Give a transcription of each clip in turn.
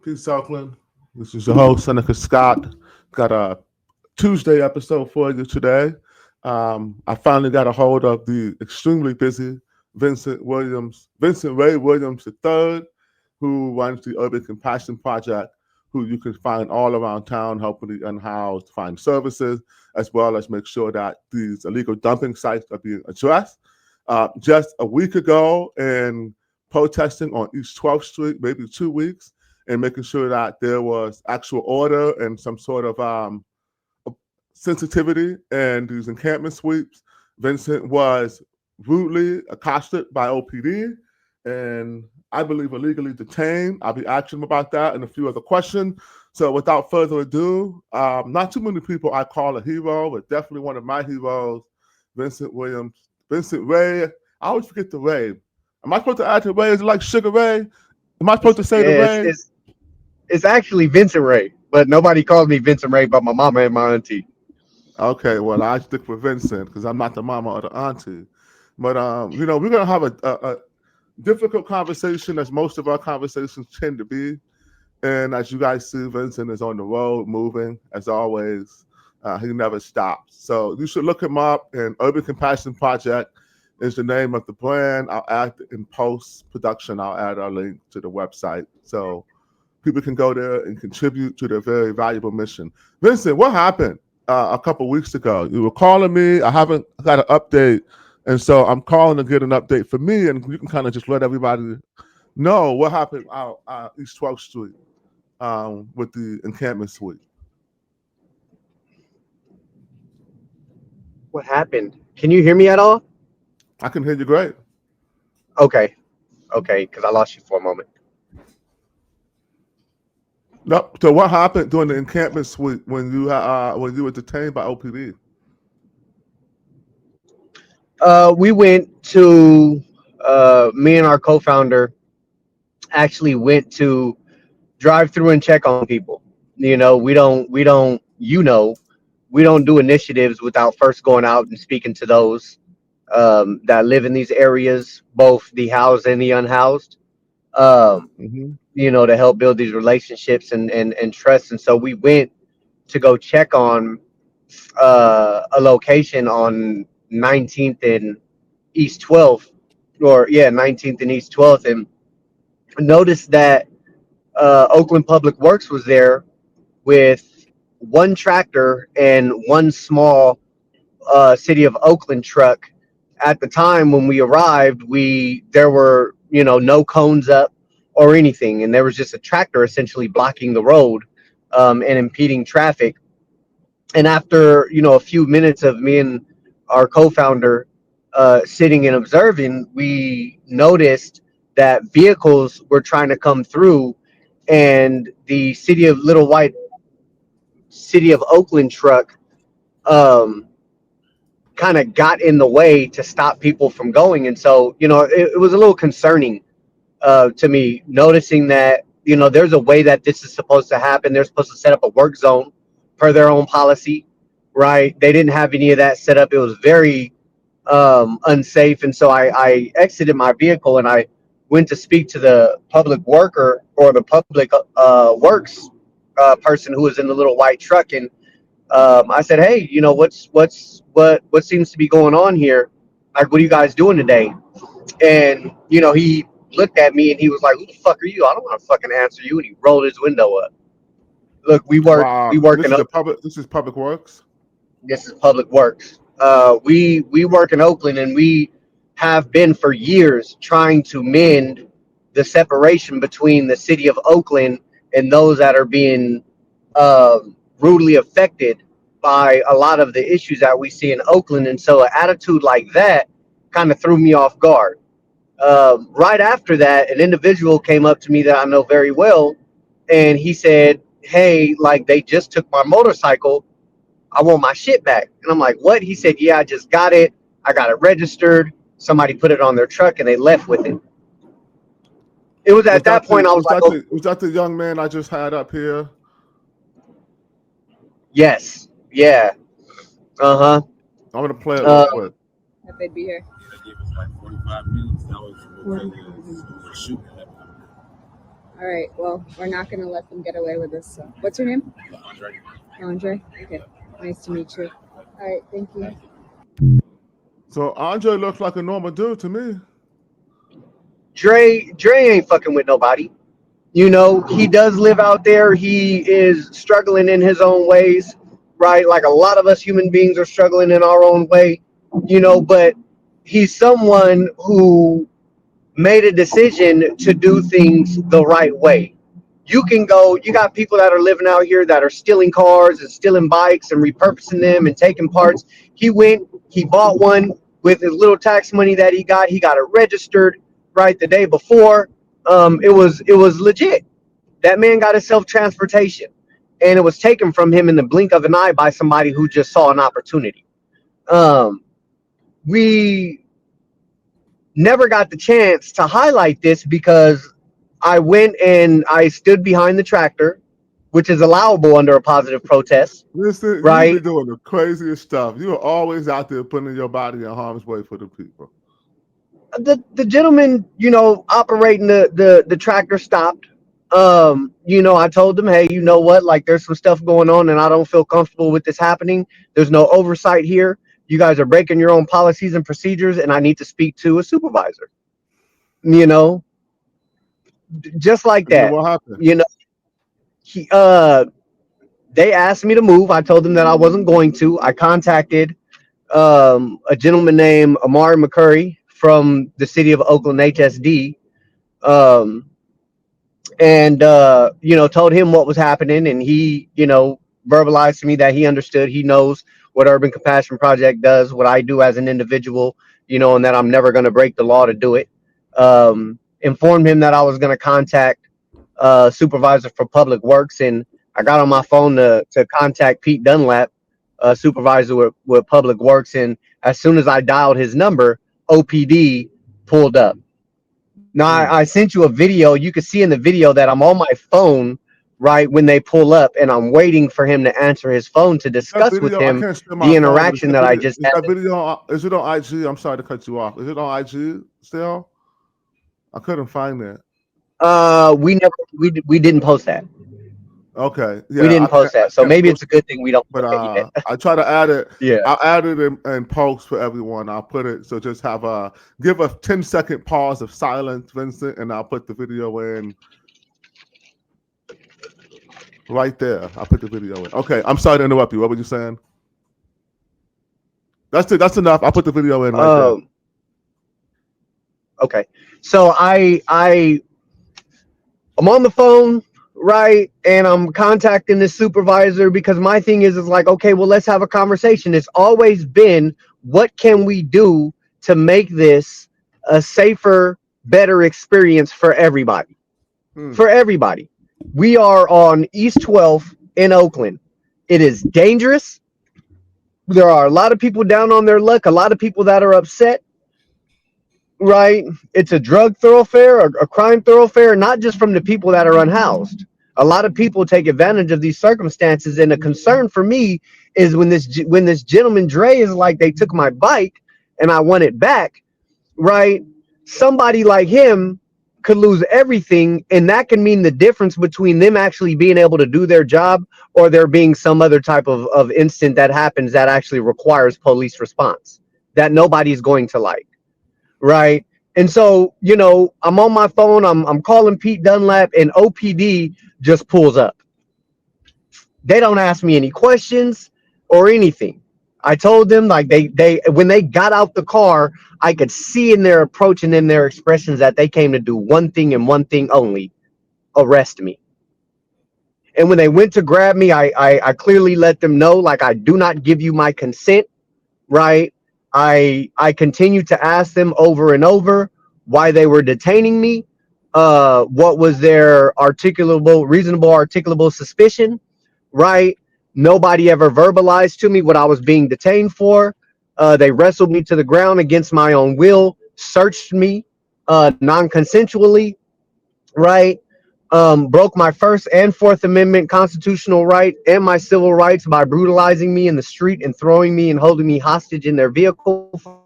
Peace, Oakland. This is your host, Seneca Scott. Got a Tuesday episode for you today. I finally got a hold of the extremely busy Vincent Ray Williams III, who runs the Urban Compassion Project, who you can find all around town, helping the unhoused find services, as well as make sure that these illegal dumping sites are being addressed. Just a week ago, in protesting on East 12th Street, maybe 2 weeks, and making sure that there was actual order and some sort of sensitivity in these encampment sweeps. Vincent was rudely accosted by OPD and I believe illegally detained. I'll be asking him about that and a few other questions. So without further ado, not too many people I call a hero, but definitely one of my heroes, Vincent Ray. I always forget the Ray. Am I supposed to add the Ray? Is it like Sugar Ray? Am I supposed to say the Ray? It's actually Vincent Ray, but nobody calls me Vincent Ray but my mama and my auntie. Okay, well, I stick with Vincent because I'm not the mama or the auntie. But, we're going to have a difficult conversation, as most of our conversations tend to be. And as you guys see, Vincent is on the road moving, as always. He never stops. So you should look him up. And Urban Compassion Project is the name of the brand. I'll add in post-production, I'll add our link to the website. So people can go there and contribute to their very valuable mission. Vincent, what happened a couple weeks ago? You were calling me. I haven't got an update. And so I'm calling to get an update for me, and you can kind of just let everybody know what happened out East 12th Street with the encampment suite. What happened? Can you hear me at all? I can hear you great. Okay, because I lost you for a moment. No, so what happened during the encampment suite when you were detained by OPD? We went to me and our co-founder actually went to drive through and check on people. We don't do initiatives without first going out and speaking to those that live in these areas, both the housed and the unhoused. To help build these relationships and trust. And so we went to go check on a location on 19th and East 12th, 19th and East 12th, and noticed that Oakland Public Works was there with one tractor and one small City of Oakland truck. At the time when we arrived, there were no cones up or anything, and there was just a tractor essentially blocking the road and impeding traffic. And after a few minutes of me and our co-founder sitting and observing, we noticed that vehicles were trying to come through, and the City of Oakland truck kind of got in the way to stop people from going. And so it was a little concerning to me, noticing that there's a way that this is supposed to happen. They're supposed to set up a work zone per their own policy, right? They didn't have any of that set up. It was very unsafe. And so I exited my vehicle and I went to speak to the public worker or the public works person who was in the little white truck. And I said, hey, what seems to be going on here? Like, what are you guys doing today? And he looked at me and he was like, who the fuck are you? I don't want to fucking answer you. And he rolled his window up. Look, we work in This is Public Works. This is Public Works. We work in Oakland, and we have been for years trying to mend the separation between the city of Oakland and those that are being rudely affected by a lot of the issues that we see in Oakland. And so an attitude like that kind of threw me off guard. Right after that, an individual came up to me that I know very well, and he said, hey, like, they just took my motorcycle. I want my shit back. And I'm like, what? He said, yeah, I just got it. I got it registered. Somebody put it on their truck and they left with it. It was at that point I was like, was that the young man I just had up here? Yes. Yeah. Uh-huh. I'm going to play it real quick. That they'd be here. They gave us like 45 minutes. That was shooting at them. All right. Well, we're not going to let them get away with this. So. What's your name? Andre. Andre. Okay. Nice to meet you. All right. Thank you. So Andre looks like a normal dude to me. Dre ain't fucking with nobody. You know, he does live out there. He is struggling in his own ways, right? Like a lot of us human beings are struggling in our own way, you know, but he's someone who made a decision to do things the right way. You can go, you got people that are living out here that are stealing cars and stealing bikes and repurposing them and taking parts. He went, he bought one with his little tax money that he got it registered right the day before. It was legit. That man got himself transportation, and it was taken from him in the blink of an eye by somebody who just saw an opportunity. We never got the chance to highlight this because I went and I stood behind the tractor, which is allowable under a positive protest. Listen, right? you be doing the craziest stuff. You are always out there putting your body in harm's way for the people. The gentleman, operating the tractor stopped. I told them, hey, you know what? Like, there's some stuff going on, and I don't feel comfortable with this happening. There's no oversight here. You guys are breaking your own policies and procedures, and I need to speak to a supervisor. Just like And then that. what happened? He they asked me to move. I told them that I wasn't going to. I contacted a gentleman named Amari McCurry from the city of Oakland HSD, and told him what was happening, and he verbalized to me that he understood. He knows what Urban Compassion Project does, what I do as an individual, and that I'm never going to break the law to do it. Informed him that I was going to contact supervisor for public works, and I got on my phone to contact Pete Dunlap, supervisor with public works, and as soon as I dialed his number, OPD pulled up. Now, I sent you a video. You can see in the video that I'm on my phone right when they pull up, and I'm waiting for him to answer his phone to discuss with him the interaction that I just had. That video, is it on IG? I'm sorry to cut you off. Is it on IG still? I couldn't find it. We didn't post that. Okay. Yeah, we didn't post that, so maybe it's a good thing we don't. But I try to add it. Yeah, I'll add it in post for everyone. I'll put it, so just give a 10-second pause of silence, Vincent, and I'll put the video in right there. I'll put the video in. Okay, I'm sorry to interrupt you. What were you saying? That's it. That's enough. I'll put the video in right there. Okay, so I'm on the phone, right, and I'm contacting this supervisor because my thing is like, okay, well, let's have a conversation. It's always been, what can we do to make this a safer, better experience for everybody? For everybody. We are on East 12th in Oakland. It is dangerous. There are a lot of people down on their luck, a lot of people that are upset. Right, it's a drug thoroughfare, a crime thoroughfare, not just from the people that are unhoused. A lot of people take advantage of these circumstances, and a concern for me is when this gentleman Dre is like, they took my bike and I want it back. Right, somebody like him could lose everything, and that can mean the difference between them actually being able to do their job or there being some other type of incident that happens that actually requires police response that nobody's going to like. Right. And so, I'm on my phone, I'm calling Pete Dunlap, and OPD just pulls up. They don't ask me any questions or anything. I told them, like, they when they got out the car, I could see in their approach and in their expressions that they came to do one thing and one thing only: arrest me. And when they went to grab me, I clearly let them know, like, I do not give you my consent. Right. I continued to ask them over and over why they were detaining me, what was their reasonable articulable suspicion, right? Nobody ever verbalized to me what I was being detained for. They wrestled me to the ground against my own will, searched me non-consensually, right? Broke my First and Fourth Amendment constitutional right and my civil rights by brutalizing me in the street and throwing me and holding me hostage in their vehicle for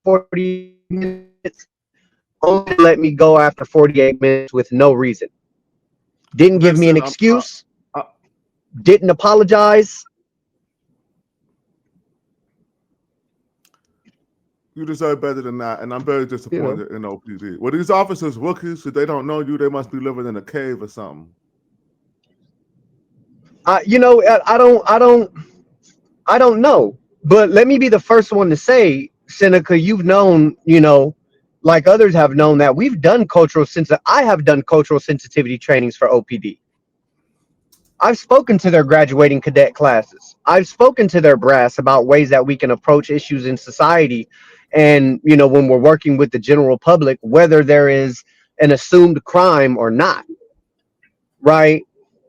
40 minutes. Only let me go after 48 minutes with no reason. Didn't give me an Listen, excuse. uh, Didn't apologize. you deserve better than that, and I'm very You know, disappointed in OPD. Well, these officers rookies, so they don't know you. They must be living in a cave or something. you know, I don't know. But let me be the first one to say, Seneca, you've known, you know, like others have known that we've done I have done cultural sensitivity trainings for OPD. I've spoken to their graduating cadet classes. I've spoken to their brass about ways that we can approach issues in society. And, you know, when we're working with the general public, whether there is an assumed crime or not, right?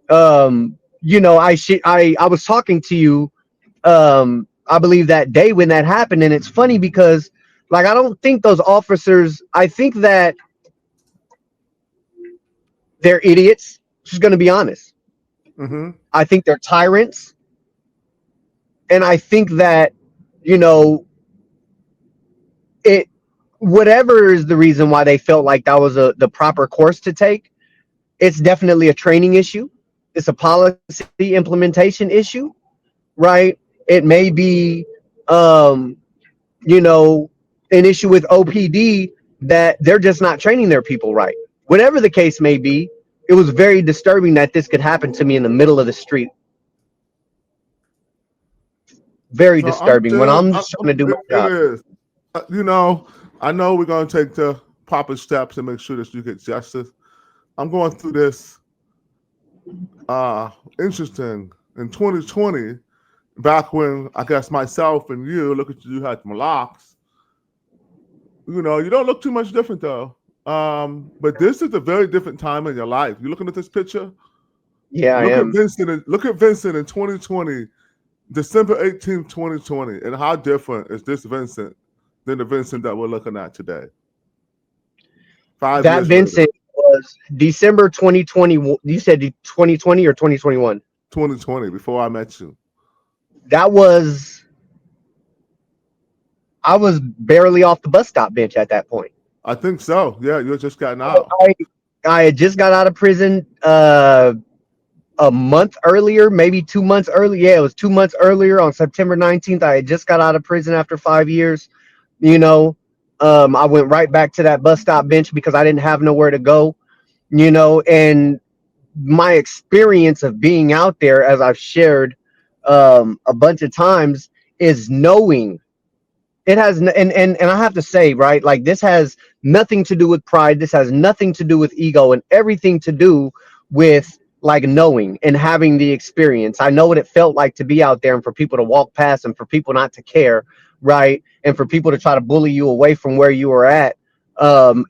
You know, I was talking to you, I believe that day when that happened. And it's funny because, like, I don't think those officers, I think that they're idiots. Just going to be honest. Mm-hmm. I think they're tyrants. And I think that, you know, it, whatever is the reason why they felt like that was the proper course to take, it's definitely a training issue. It's a policy implementation issue, right? It may be, you know, an issue with OPD that they're just not training their people right. Whatever the case may be, it was very disturbing that this could happen to me in the middle of the street. Very So I'm disturbing when still, I'm just trying to do my it job. is. You know, I know we're going to take the proper steps to make sure that you get justice. I'm going through this interesting in 2020, back when I guess myself and you, look at you had locks. You know, you don't look too much different though. But this is a very different time in your life. You looking at this picture? Yeah, I Look at am. Vincent. Look at Vincent in 2020, December 18th, 2020, and how different is this Vincent than the Vincent that we're looking at today? 5 That years later, Vincent was December 2020. You said 2020 or 2021? 2020, before I met you. That was, I was barely off the bus stop bench at that point. I think so. Yeah, you had just gotten out. I had just got out of prison a month earlier, maybe 2 months earlier. Yeah, it was 2 months earlier on September 19th. I had just got out of prison after 5 years. You know, I went right back to that bus stop bench because I didn't have nowhere to go, you know, and my experience of being out there, as I've shared a bunch of times, is knowing it has, and I have to say, right, like, this has nothing to do with pride. This has nothing to do with ego, and everything to do with, like, knowing and having the experience. I know what it felt like to be out there and for people to walk past and for people not to care, right, and for people to try to bully you away from where you were at,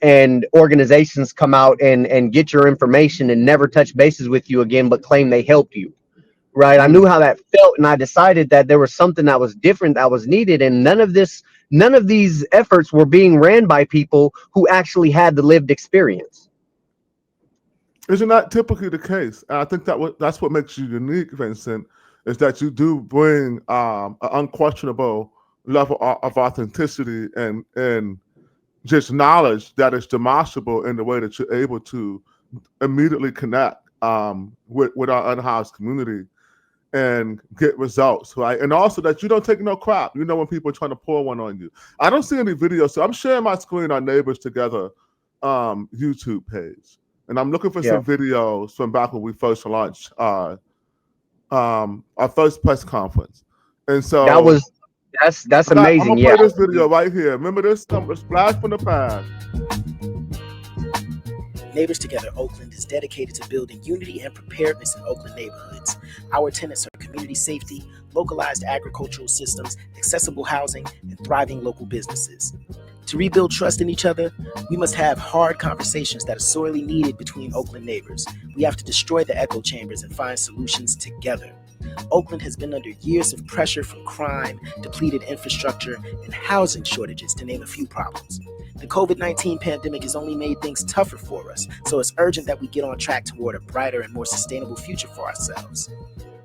and organizations come out and get your information and never touch bases with you again, but claim they helped you. Right. I knew how that felt, and I decided that there was something that was different, that was needed. And none of these efforts were being ran by people who actually had the lived experience. Isn't that typically the case? And I think that's what makes you unique, Vincent, is that you do bring an unquestionable level of authenticity and just knowledge that is demonstrable in the way that you're able to immediately connect with our unhoused community and get results, right? And also that you don't take no crap. You know, when people are trying to pour one on you. I don't see any videos, so I'm sharing my screen on Neighbors Together YouTube page. And I'm looking for some videos from back when we first launched our first press conference. And so that's amazing. I'm gonna play this video right here. Remember this? A splash from the past. Neighbors Together Oakland is dedicated to building unity and preparedness in Oakland neighborhoods. Our tenets are community safety, localized agricultural systems, accessible housing, and thriving local businesses. To rebuild trust in each other, we must have hard conversations that are sorely needed between Oakland neighbors. We have to destroy the echo chambers and find solutions together. Oakland has been under years of pressure from crime, depleted infrastructure, and housing shortages, to name a few problems. The COVID-19 pandemic has only made things tougher for us, so it's urgent that we get on track toward a brighter and more sustainable future for ourselves.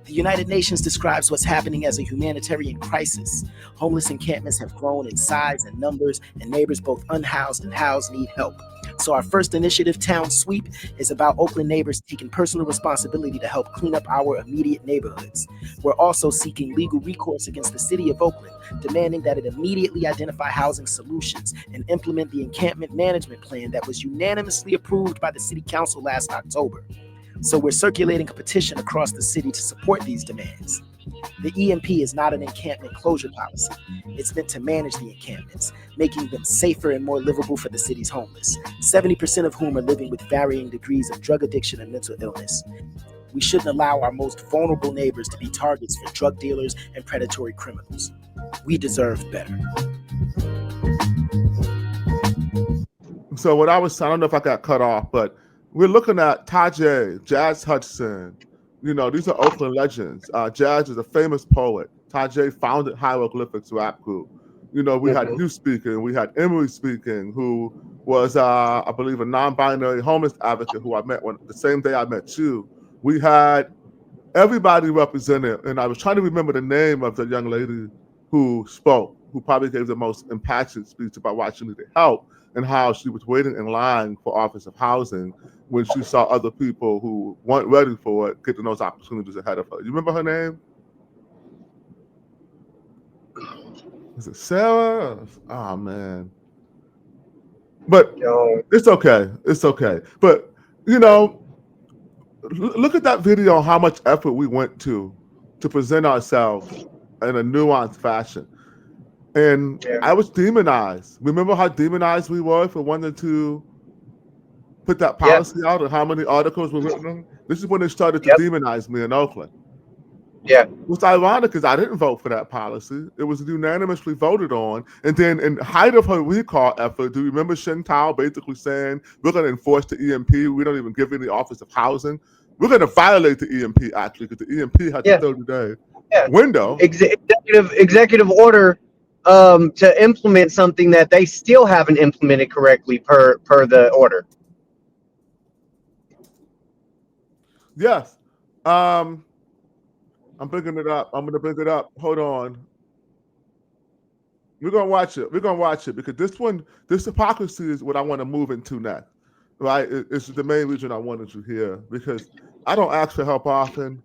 The United Nations describes what's happening as a humanitarian crisis. Homeless encampments have grown in size and numbers, and neighbors both unhoused and housed need help. So our first initiative, Town Sweep, is about Oakland neighbors taking personal responsibility to help clean up our immediate neighborhoods. We're also seeking legal recourse against the city of Oakland, demanding that it immediately identify housing solutions and implement the encampment management plan that was unanimously approved by the city council last October. So we're circulating a petition across the city to support these demands. The EMP is not an encampment closure policy. It's meant to manage the encampments, making them safer and more livable for the city's homeless, 70% of whom are living with varying degrees of drug addiction and mental illness. We shouldn't allow our most vulnerable neighbors to be targets for drug dealers and predatory criminals. We deserve better. So what I don't know if I got cut off, but we're looking at Tajay, Jazz Hudson. You know, these are Oakland legends. Jazz is a famous poet. Tajay founded Hieroglyphics rap group. You know, we had you speaking, we had Emery speaking, who was, I believe, a non-binary homeless advocate who I met the same day I met you. We had everybody represented, and I was trying to remember the name of the young lady who spoke, who probably gave the most impassioned speech about why she needed help and how she was waiting in line for Office of Housing when she saw other people who weren't ready for it getting those opportunities ahead of her. You remember her name? Is it Sarah? Oh, man. But it's okay. It's okay. But, you know, look at that video, how much effort we went to present ourselves in a nuanced fashion. And I was demonized. Remember how demonized we were for wanting to put that policy out and how many articles were written? This is when they started to demonize me in Oakland. Yeah. What's ironic is I didn't vote for that policy. It was unanimously voted on. And then in height of her recall effort, do you remember Shen Tao basically saying, we're going to enforce the EMP. We don't even give any Office of Housing. We're going to violate the EMP, actually, because the EMP had the 30-day window. Executive order to implement something that they still haven't implemented correctly per the order. Yes. I'm bringing it up. I'm going to bring it up. Hold on. We're going to watch it. We're going to watch it because this hypocrisy is what I want to move into next, right? It's the main reason I wanted you here because I don't ask for help often,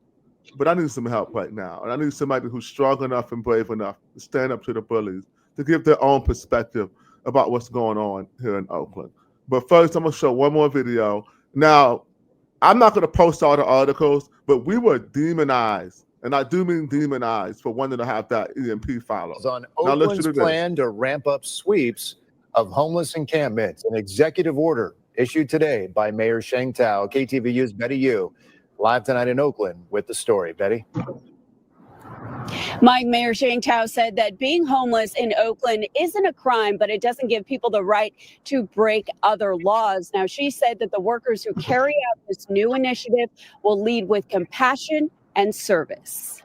but I need some help right now. And I need somebody who's strong enough and brave enough to stand up to the bullies, to give their own perspective about what's going on here in Oakland. But first, I'm going to show one more video. Now, I'm not going to post all the articles, but we were demonized. And I do mean demonized for wanting to have that EMP follow. On Oakland's plan to ramp up sweeps of homeless encampments, an executive order issued today by Mayor Sheng Tao. KTVU's Betty Yu, live tonight in Oakland with the story. Betty. Mayor Sheng Tao said that being homeless in Oakland isn't a crime, but it doesn't give people the right to break other laws. Now, she said that the workers who carry out this new initiative will lead with compassion and service.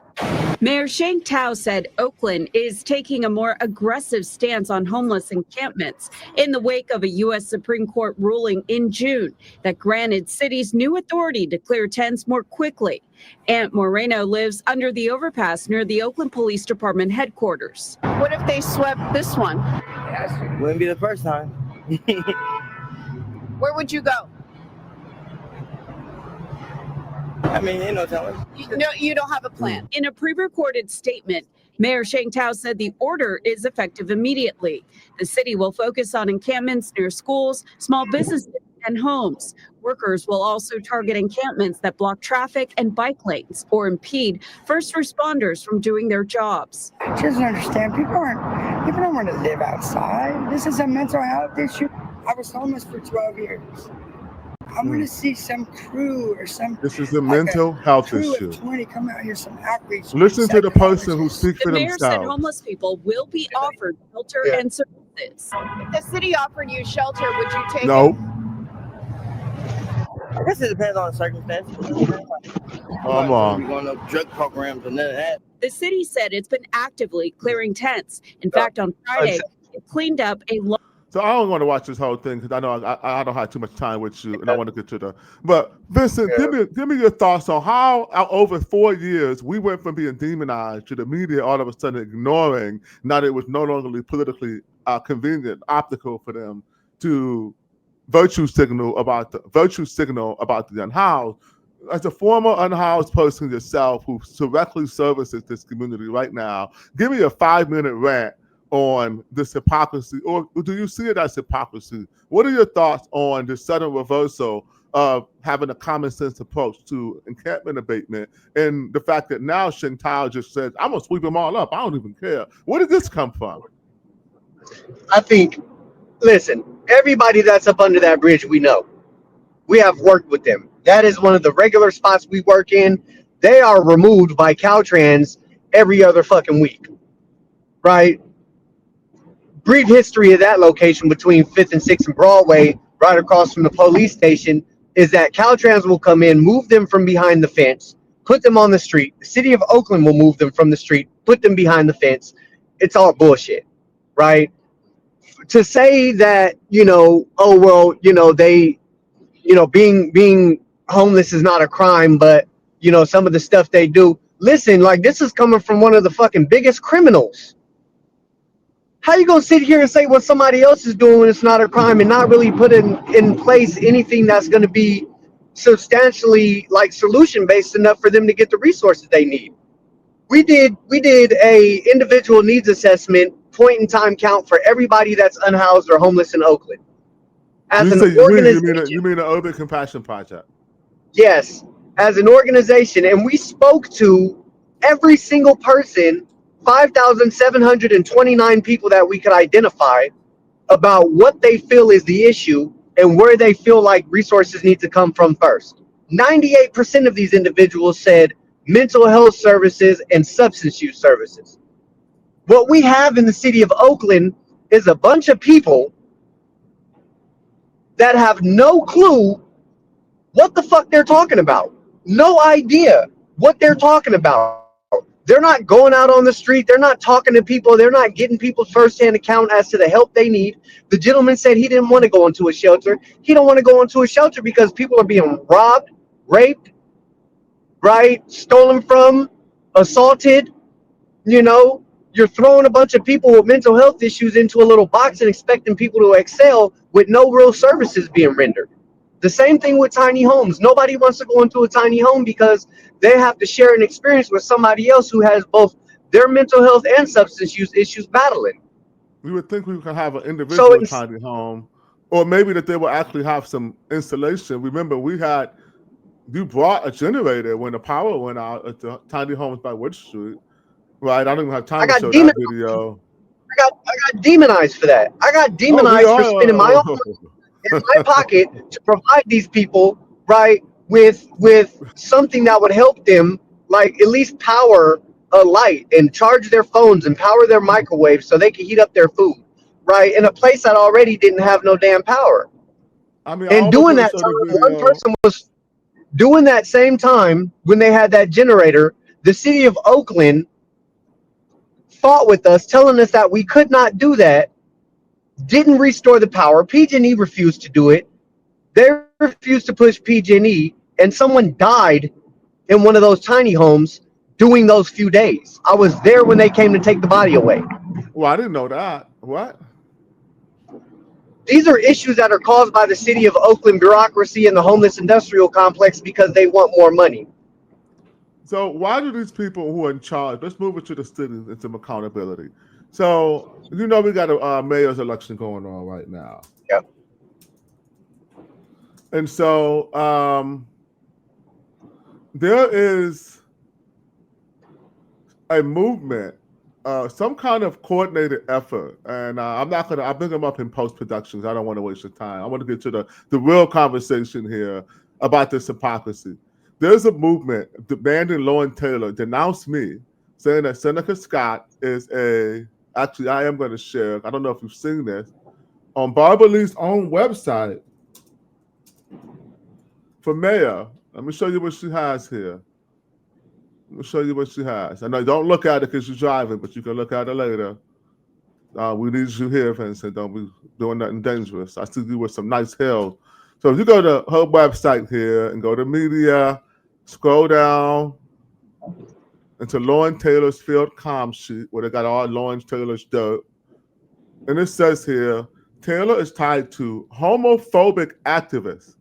Mayor Sheng Tao said Oakland is taking a more aggressive stance on homeless encampments in the wake of a U.S. Supreme Court ruling in June that granted cities new authority to clear tents more quickly. Aunt Moreno lives under the overpass near the Oakland Police Department headquarters. What if they swept this one? Wouldn't be the first time. Where would you go? I mean, ain't no telling. No, you don't have a plan. In a pre-recorded statement, Mayor Sheng Tao said the order is effective immediately. The city will focus on encampments near schools, small businesses, and homes. Workers will also target encampments that block traffic and bike lanes or impede first responders from doing their jobs. She doesn't understand. People don't want to live outside. This is a mental health issue. I was homeless for 12 years. I'm going to see some crew or some. This is a mental health issue. 20 come out here, some outreach. Listen to the person who speaks for themselves. The mayor said themselves. homeless people will be offered shelter and services. If the city offered you shelter, would you take it? I guess it depends on the circumstances. Come on. We're going to drug programs and none of that. The city said it's been actively clearing tents. In fact, on Friday, it cleaned up a So I don't want to watch this whole thing because I know I don't have too much time with you, and I want to get to the. But Vincent, give me your thoughts on how over 4 years we went from being demonized to the media all of a sudden ignoring. Now that it was no longer politically convenient, optical for them to virtue signal about the unhoused. As a former unhoused person yourself who directly services this community right now, give me a 5-minute rant on this hypocrisy, or do you see it as hypocrisy? What are your thoughts on the sudden reversal of having a common sense approach to encampment abatement and the fact that now Shintai just says, I'm going to sweep them all up. I don't even care. Where did this come from? I think, listen, everybody that's up under that bridge, we know. We have worked with them. That is one of the regular spots we work in. They are removed by Caltrans every other fucking week, right? Brief history of that location between 5th and 6th and Broadway, right across from the police station, is that Caltrans will come in, move them from behind the fence, put them on the street. The city of Oakland will move them from the street, put them behind the fence. It's all bullshit, right? To say that, oh, well, they, being homeless is not a crime, but, some of the stuff they do. Listen, like, this is coming from one of the fucking biggest criminals. How you gonna sit here and say what somebody else is doing when it's not a crime and not really put in place anything that's going to be substantially like solution based enough for them to get the resources they need? We did a individual needs assessment, point in time count for everybody that's unhoused or homeless in Oakland. As an organization, you mean the Urban Compassion Project? Yes, as an organization, and we spoke to every single person, 5,729 people that we could identify about what they feel is the issue and where they feel like resources need to come from first. 98% of these individuals said mental health services and substance use services. What we have in the city of Oakland is a bunch of people that have no clue what the fuck they're talking about. No idea what they're talking about. They're not going out on the street. They're not talking to people. They're not getting people's firsthand account as to the help they need. The gentleman said he didn't want to go into a shelter. He don't want to go into a shelter because people are being robbed, raped, right? Stolen from, assaulted. You're throwing a bunch of people with mental health issues into a little box and expecting people to excel with no real services being rendered. The same thing with tiny homes. Nobody wants to go into a tiny home because they have to share an experience with somebody else who has both their mental health and substance use issues battling. We would think we could have an individual tiny home, or maybe that they will actually have some installation. Remember, you brought a generator when the power went out at the tiny homes by Wood Street, right? I don't even have time to show that video. I got demonized for that. I got demonized for spending my own money in my pocket to provide these people, right, with something that would help them, like at least power a light and charge their phones and power their microwaves so they can heat up their food, right, in a place that already didn't have no damn power. And doing that time, one person was doing that same time when they had that generator. The city of Oakland fought with us, telling us that we could not do that. Didn't restore the power. PG&E refused to do it. They refused to push PG&E, and someone died in one of those tiny homes doing those few days. I was there when they came to take the body away. Well, I didn't know that. What? These are issues that are caused by the city of Oakland bureaucracy and the homeless industrial complex because they want more money. So why do these people who are in charge, let's move it to the city and some accountability. So, we got a mayor's election going on right now. Yep. And so there is a movement, some kind of coordinated effort. And I'll bring them up in post-productions. I don't want to waste your time. I want to get to the real conversation here about this hypocrisy. There's a movement demanding Lauren Taylor denounce me, saying that Seneca Scott is actually, I am going to share, I don't know if you've seen this, on Barbara Lee's own website for mayor. Let me show you what she has here. Let me show you what she has. I know, don't look at it because you're driving, but you can look at it later. We need you here, Vincent. Don't be doing nothing dangerous. I see you with some nice hair. So if you go to her website here and go to media, scroll down into Lauren Taylor's field comm sheet where they got all Lauren Taylor's dirt. And it says here, Taylor is tied to homophobic activist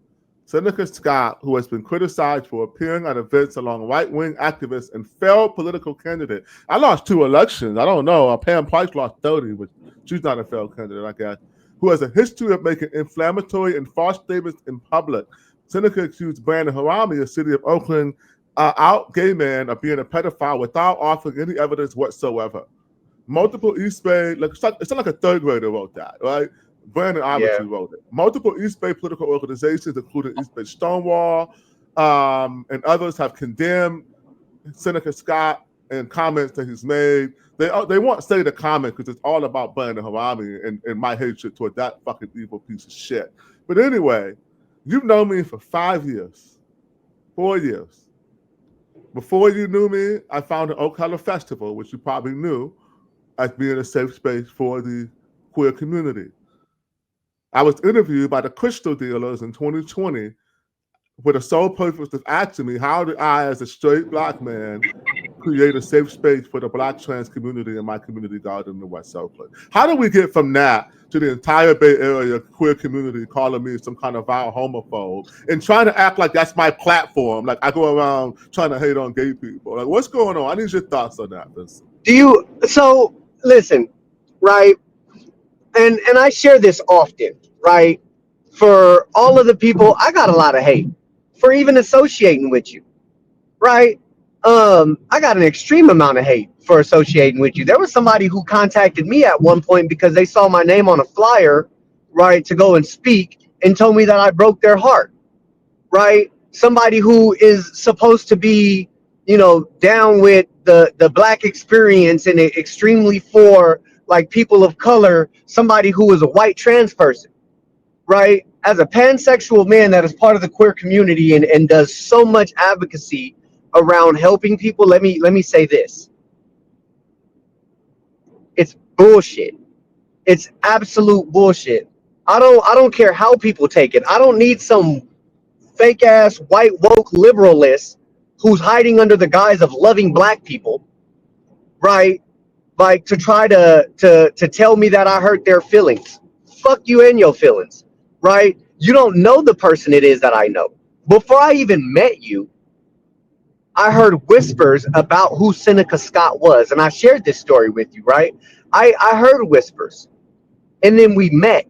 Seneca Scott, who has been criticized for appearing at events along right-wing activists and failed political candidate. I lost 2 elections. I don't know. Pam Price lost 30, but she's not a failed candidate, I guess. Who has a history of making inflammatory and false statements in public. Seneca accused Brandon Harami, a city of Oakland, out gay man of being a pedophile without offering any evidence whatsoever. Multiple East Bay, it's not like a 3rd grader wrote that, right? Brandon obviously wrote it. Multiple East Bay political organizations, including East Bay Stonewall, and others have condemned Seneca Scott in comments that he's made. They won't say the comment because it's all about Brandon Harami and my hatred toward that fucking evil piece of shit. But anyway, you've known me for 5 years, 4 years. Before you knew me, I founded Oakland Festival, which you probably knew as being a safe space for the queer community. I was interviewed by the crystal dealers in 2020 with the sole purpose of asking me, how did I, as a straight Black man, create a safe space for the Black trans community in my community garden in West Oakland? How did we get from that to the entire Bay Area queer community calling me some kind of vile homophobe and trying to act like that's my platform? Like I go around trying to hate on gay people. Like, what's going on? I need your thoughts on that, Vincent. So listen, right? And I share this often, right? For all of the people, I got a lot of hate for even associating with you, right? I got an extreme amount of hate for associating with you. There was somebody who contacted me at one point because they saw my name on a flyer, right, to go and speak, and told me that I broke their heart, right? Somebody who is supposed to be, down with the Black experience and extremely for like people of color, somebody who is a white trans person, right? As a pansexual man that is part of the queer community and does so much advocacy around helping people, let me say this. It's bullshit. It's absolute bullshit. I don't care how people take it. I don't need some fake ass white woke liberalist who's hiding under the guise of loving Black people, right? Like to try to tell me that I hurt their feelings. Fuck you and your feelings, right? You don't know the person it is that I know. Before I even met you, I heard whispers about who Seneca Scott was. And I shared this story with you, right? I heard whispers. And then we met.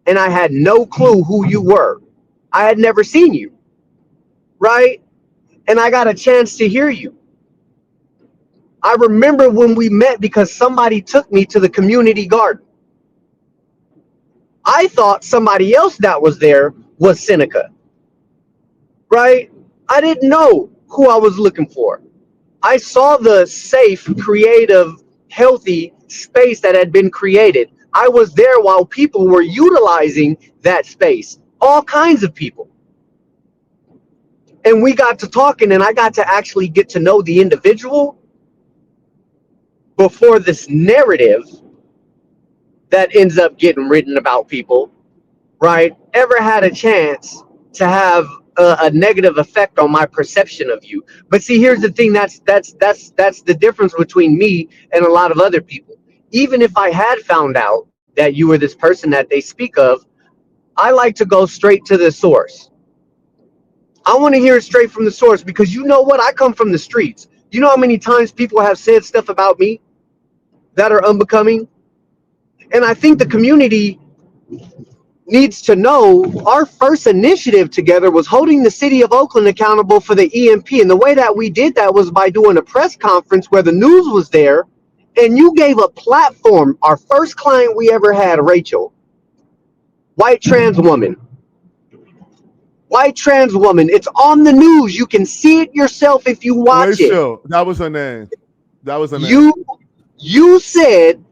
And I had no clue who you were. I had never seen you, right? And I got a chance to hear you. I remember when we met because somebody took me to the community garden. I thought somebody else that was there was Seneca, right? I didn't know who I was looking for. I saw the safe, creative, healthy space that had been created. I was there while people were utilizing that space, all kinds of people. And we got to talking, and I got to actually get to know the individual before this narrative that ends up getting written about people, right, ever had a chance to have a negative effect on my perception of you. But see, here's the thing, that's the difference between me and a lot of other people. Even if I had found out that you were this person that they speak of, I like to go straight to the source. I want to hear it straight from the source, because you know what? I come from the streets. You know how many times people have said stuff about me that are unbecoming? And I think the community needs to know our first initiative together was holding the city of Oakland accountable for the EMP. And the way that we did that was by doing a press conference where the news was there, and you gave a platform. Our first client we ever had, Rachel, white trans woman. White trans woman. It's on the news. You can see it yourself if you watch Rachel, that was her name. That was her name. You said,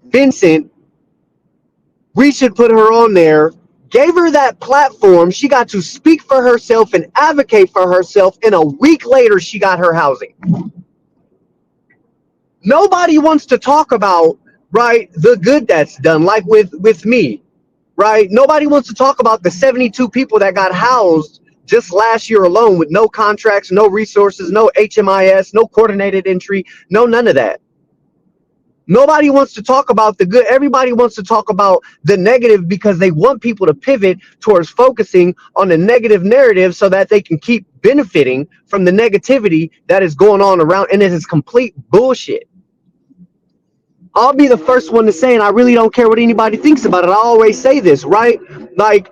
Vincent, we should put her on there. Gave her that platform. She got to speak for herself and advocate for herself. And a week later, she got her housing. Nobody wants to talk about right? The good that's done, like with me, right? Nobody wants to talk about the 72 people that got housed just last year alone with no contracts, no resources, no HMIS, no coordinated entry, no none of that. Nobody wants to talk about the good. Everybody wants to talk about the negative because they want people to pivot towards focusing on the negative narrative so that they can keep benefiting from the negativity that is going on around. And it is complete bullshit. I'll be the first one to say, and I really don't care what anybody thinks about it. I always say this, right? Like,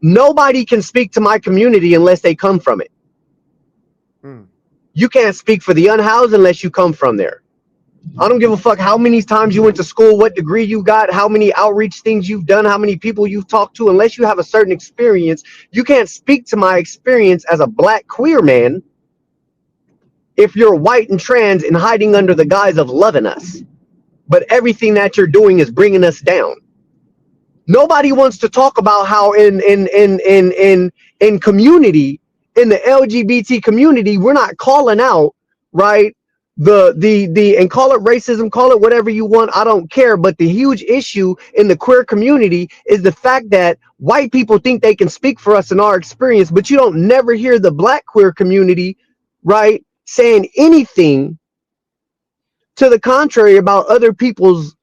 nobody can speak to my community unless they come from it. You can't speak for the unhoused unless you come from there. I don't give a fuck how many times you went to school, what degree you got, how many outreach things you've done, how many people you've talked to. Unless you have a certain experience, you can't speak to my experience as a black queer man if you're white and trans and hiding under the guise of loving us. But everything that you're doing is bringing us down. Nobody wants to talk about how in community, in the LGBT community, we're not calling out, right? And call it racism, call it whatever you want, I don't care. But the huge issue in the queer community is the fact that white people think they can speak for us in our experience, but you don't never hear the black queer community, right, saying anything to the contrary about other people's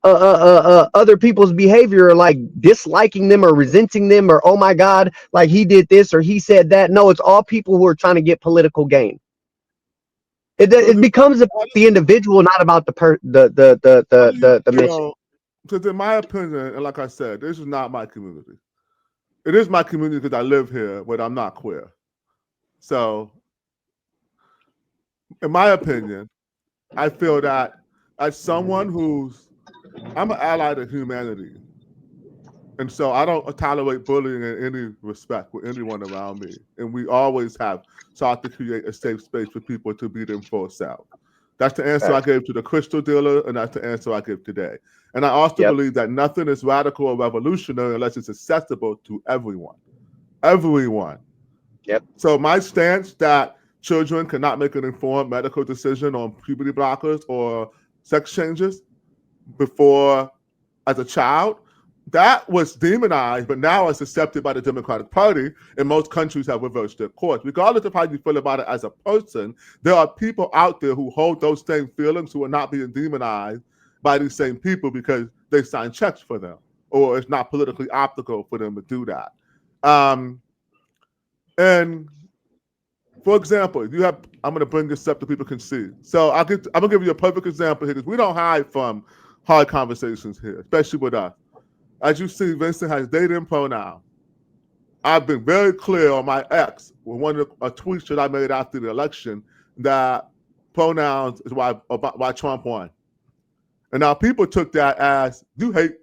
behavior, like disliking them or resenting them, or oh my god, like he did this or he said that. No, it's all people who are trying to get political gain. It becomes about the individual, not about the mission. Because in my opinion, and like I said, this is not my community. It is my community because I live here, but I'm not queer. So, in my opinion, I feel that as someone I'm an ally to humanity. And so I don't tolerate bullying in any respect with anyone around me. And we always have sought to create a safe space for people to be their full self. That's the answer I gave to the crystal dealer, and that's the answer I give today. And I also believe that nothing is radical or revolutionary unless it's accessible to everyone. Everyone. Yep. So my stance that children cannot make an informed medical decision on puberty blockers or sex changes before as a child, that was demonized, but now it's accepted by the Democratic Party, and most countries have reversed their course. Regardless of how you feel about it as a person, there are people out there who hold those same feelings who are not being demonized by these same people because they sign checks for them, or it's not politically optical for them to do that. And for example, I'm going to bring this up so people can see. So I'm going to give you a perfect example here, because we don't hide from hard conversations here, especially with us. As you see, Vincent has they them pronoun. I've been very clear on my ex with one of the tweets that I made after the election that pronouns is why Trump won. And now people took that as you hate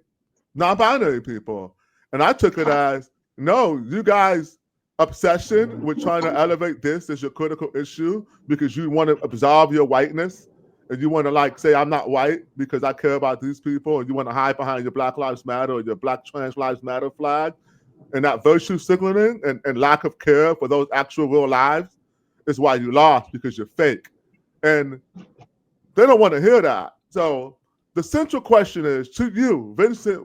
non-binary people. And I took it as, no, you guys' obsession with trying to elevate this as your critical issue because you want to absolve your whiteness. And you want to say, I'm not white because I care about these people, and you want to hide behind your Black Lives Matter or your Black Trans Lives Matter flag, and that virtue signaling and lack of care for those actual real lives is why you lost, because you're fake. And they don't want to hear that. So the central question is to you, Vincent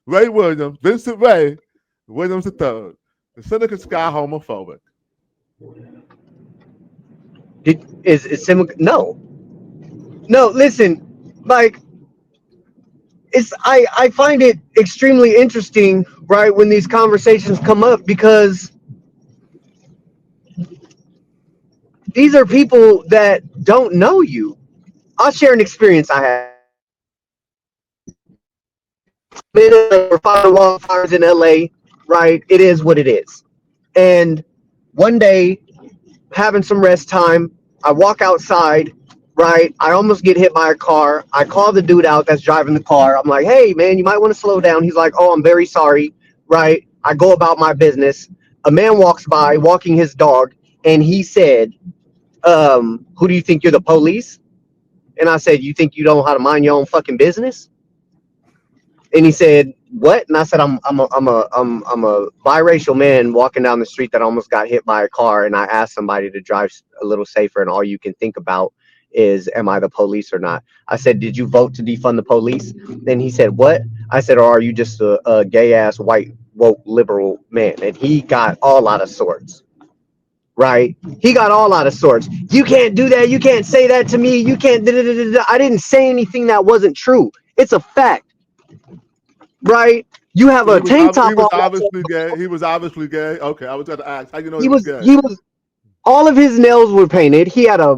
Ray Williams III, the Seneca Scott homophobic. Is Seneca? No, listen, I find it extremely interesting, right, when these conversations come up, because these are people that don't know you. I'll share an experience I had. We're fighting wildfires in LA, right? It is what it is. And one day, having some rest time, I walk outside, right? I almost get hit by a car. I call the dude out that's driving the car. I'm like, hey, man, you might want to slow down. He's like, oh, I'm very sorry, right? I go about my business. A man walks by walking his dog, and he said, who do you think, you're the police? And I said, you think you don't know how to mind your own fucking business? And he said, what? And I said, I'm a biracial man walking down the street that almost got hit by a car, and I asked somebody to drive a little safer, and all you can think about is, am I the police or not? I said, did you vote to defund the police? Then he said, what? I said, or are you just a gay ass white woke liberal man? And he got all out of sorts. Right? He got all out of sorts. You can't do that. You can't say that to me. You can't. I didn't say anything that wasn't true. It's a fact. Right? You have So a tank top he was on. obviously gay. He was obviously gay. Okay, I was going to ask, how you know He he was was. gay? He was. All of his nails were painted. He had a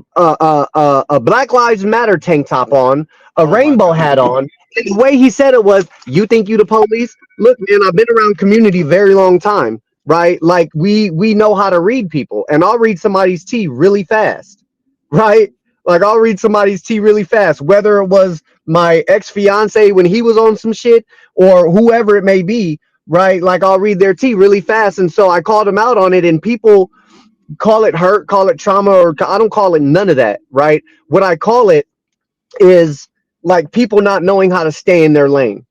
Black Lives Matter tank top on, a rainbow hat on. And the way he said it was, "You think you the police? Look, man, I've been around community very long time, right? Like we know how to read people, and I'll read somebody's tea really fast, right? Like I'll read somebody's tea really fast, whether it was my ex-fiance when he was on some shit or whoever it may be, right? Like I'll read their tea really fast, and so I called him out on it, and people call it hurt, call it trauma, or I don't call it none of that, right? What I call it is like people not knowing how to stay in their lane.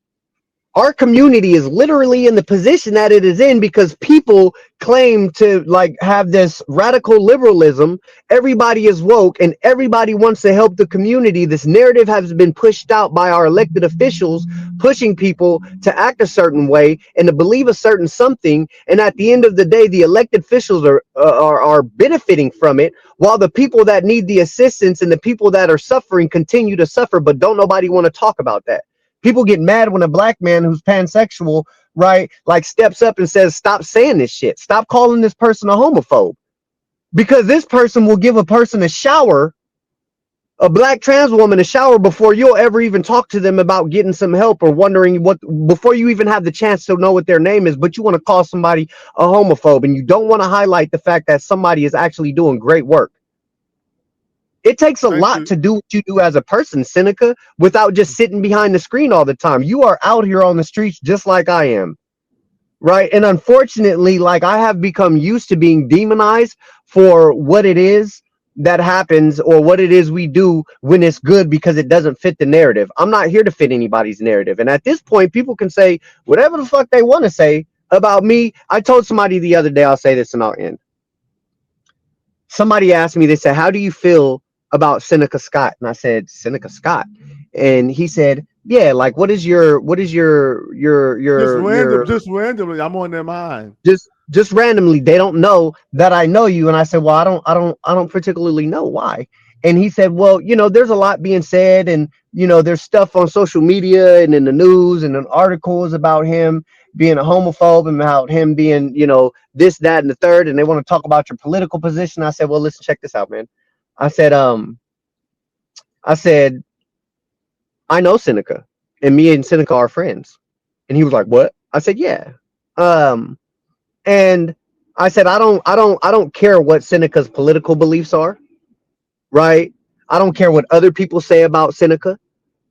Our community is literally in the position that it is in because people claim to like have this radical liberalism. Everybody is woke and everybody wants to help the community. This narrative has been pushed out by our elected officials, pushing people to act a certain way and to believe a certain something. And at the end of the day, the elected officials are benefiting from it, while the people that need the assistance and the people that are suffering continue to suffer. But don't nobody want to talk about that. People get mad when a black man who's pansexual, right, like steps up and says, stop saying this shit. Stop calling this person a homophobe. Because this person will give a person a shower, a black trans woman a shower before you'll ever even talk to them about getting some help or wondering what, before you even have the chance to know what their name is. But you want to call somebody a homophobe and you don't want to highlight the fact that somebody is actually doing great work. It takes a lot to do what you do as a person, Seneca, without just sitting behind the screen all the time. You are out here on the streets just like I am, right? And unfortunately, like I have become used to being demonized for what it is that happens or what it is we do when it's good because it doesn't fit the narrative. I'm not here to fit anybody's narrative. And at this point, people can say whatever the fuck they want to say about me. I told somebody the other day, I'll say this and I'll end. Somebody asked me, they said, how do you feel about Seneca Scott? And I said, Seneca Scott. And he said, yeah, like what is your just randomly, I'm on their mind. Just randomly, they don't know that I know you. And I said, well, I don't particularly know why. And he said, well, you know, there's a lot being said, and you know, there's stuff on social media and in the news and in articles about him being a homophobe and about him being, you know, this, that, and the third, and they want to talk about your political position. I said, well, listen, check this out, man. I said, I know Seneca, and me and Seneca are friends. And he was like, what? I said, yeah. And I said, I don't care what Seneca's political beliefs are, right? I don't care what other people say about Seneca,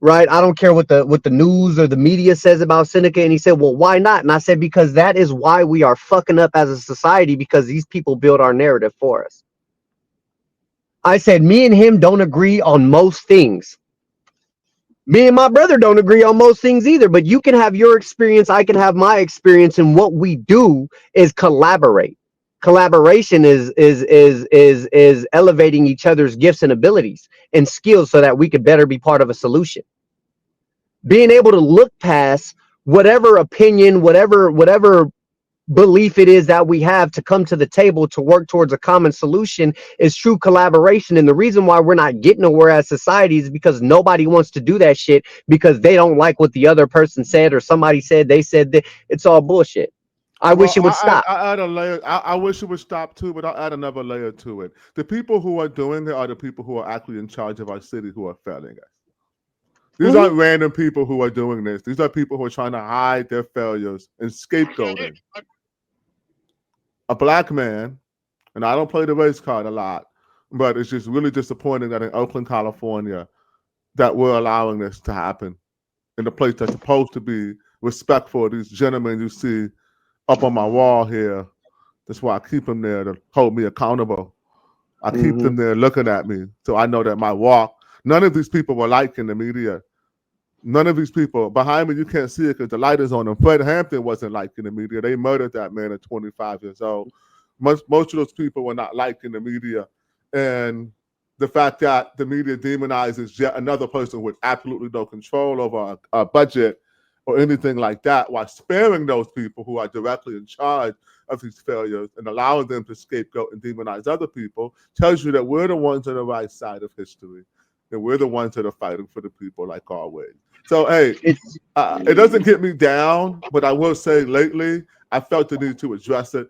right? I don't care what the news or the media says about Seneca. And he said, well, why not? And I said, because that is why we are fucking up as a society, because these people build our narrative for us. I said, me and him don't agree on most things. Me and my brother don't agree on most things either, but you can have your experience, I can have my experience, and what we do is collaborate. Collaboration is elevating each other's gifts and abilities and skills so that we could better be part of a solution. Being able to look past whatever opinion, whatever belief it is that we have to come to the table to work towards a common solution is true collaboration. And the reason why we're not getting nowhere as society is because nobody wants to do that shit because they don't like what the other person said or somebody said they said that. It's all bullshit. I wish it would stop. I add a layer. I wish it would stop too, but I'll add another layer to it. The people who are doing it are the people who are actually in charge of our city who are failing us. These aren't random people who are doing this. These are people who are trying to hide their failures and scapegoating. A black man, and I don't play the race card a lot, but it's just really disappointing that in Oakland, California, that we're allowing this to happen in the place that's supposed to be respectful of these gentlemen you see up on my wall here. That's why I keep them there to hold me accountable. I keep them there looking at me so I know that my walk, none of these people were like in the media. None of these people behind me, you can't see it because the light is on them. Fred Hampton wasn't like in the media. They murdered that man at 25 years old. Most of those people were not liked in the media. And the fact that the media demonizes yet another person with absolutely no control over our budget or anything like that, while sparing those people who are directly in charge of these failures and allowing them to scapegoat and demonize other people, tells you that we're the ones on the right side of history, and we're the ones that are fighting for the people, like always. So, hey, it doesn't get me down, but I will say lately, I felt the need to address it.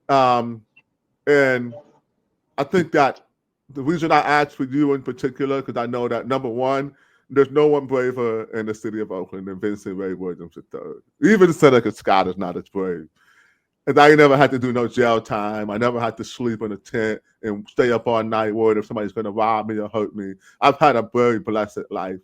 And I think that the reason I asked for you in particular, because I know that, number one, there's no one braver in the city of Oakland than Vincent Ray Williams III. Even Seneca Scott is not as brave. And I never had to do no jail time. I never had to sleep in a tent and stay up all night worried if somebody's going to rob me or hurt me. I've had a very blessed life,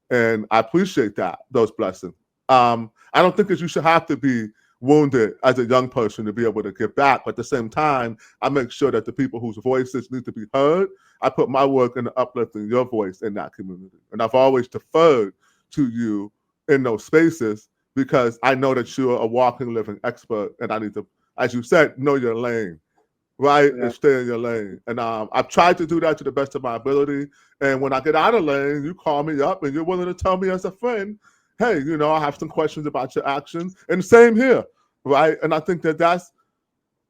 and I appreciate those blessings. I don't think that you should have to be wounded as a young person to be able to give back. But at the same time, I make sure that the people whose voices need to be heard, I put my work into uplifting your voice in that community. And I've always deferred to you in those spaces because I know that you're a walking, living expert. And I need to, as you said, know your lane, right? Yeah. And stay in your lane. And I've tried to do that to the best of my ability. And when I get out of lane, you call me up and you're willing to tell me as a friend, hey, I have some questions about your actions. And same here, right? And I think that's,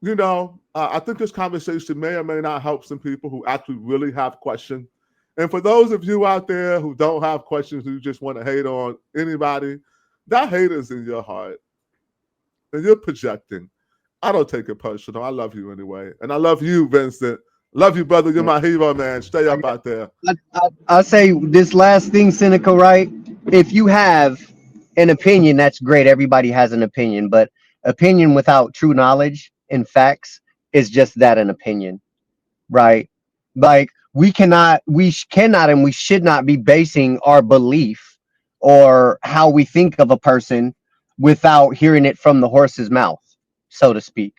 I think this conversation may or may not help some people who actually really have questions. And for those of you out there who don't have questions, who just want to hate on anybody, that hate is in your heart. And you're projecting. I don't take it personal. I love you anyway. And I love you, Vincent. Love you, brother. You're my hero, man. Stay up out there. I'll say this last thing, Seneca, right? If you have an opinion, that's great. Everybody has an opinion, but opinion without true knowledge and facts is just that, an opinion, right? Like we cannot, and we should not be basing our belief or how we think of a person without hearing it from the horse's mouth, so to speak,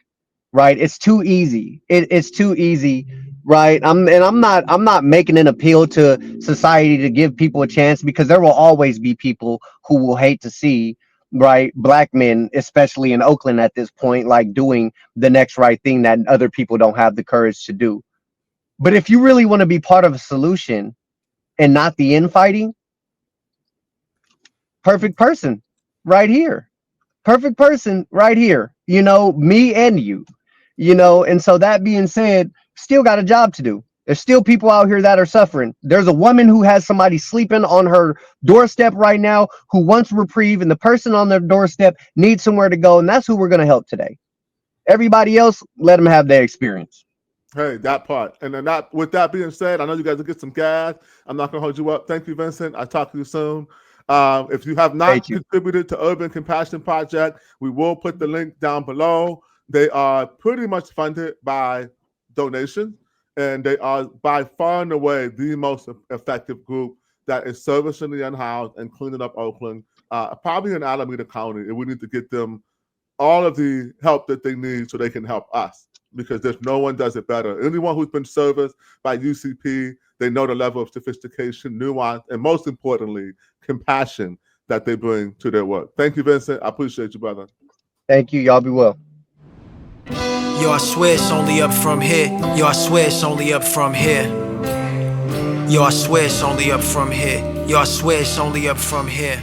right? It's too easy. It's too easy, right? I'm not making an appeal to society to give people a chance, because there will always be people who will hate to see, right, black men, especially in Oakland at this point, like doing the next right thing that other people don't have the courage to do. But if you really want to be part of a solution and not the infighting, perfect person right here. Perfect person right here. Me and you. And so that being said, still got a job to do. There's still people out here that are suffering. There's a woman who has somebody sleeping on her doorstep right now who wants reprieve, and the person on their doorstep needs somewhere to go, and that's who we're going to help today. Everybody else, let them have their experience. Hey, that part. And then with that being said, I know you guys will get some gas. I'm not going to hold you up. Thank you, Vincent. I'll talk to you soon. If you have not contributed to Urban Compassion Project, we will put the link down below. They are pretty much funded by donations, and they are by far and away the most effective group that is servicing the unhoused and cleaning up Oakland, probably in Alameda County. And we need to get them all of the help that they need so they can help us, because there's no one does it better. Anyone who's been serviced by UCP, they know the level of sophistication, nuance, and most importantly, compassion that they bring to their work. Thank you, Vincent. I appreciate you, brother. Thank you. Y'all be well. Yo, I swear it's only up from here. Yo, I swear it's only up from here. Yo, I swear it's only up from here. Yo, I swear it's only up from here.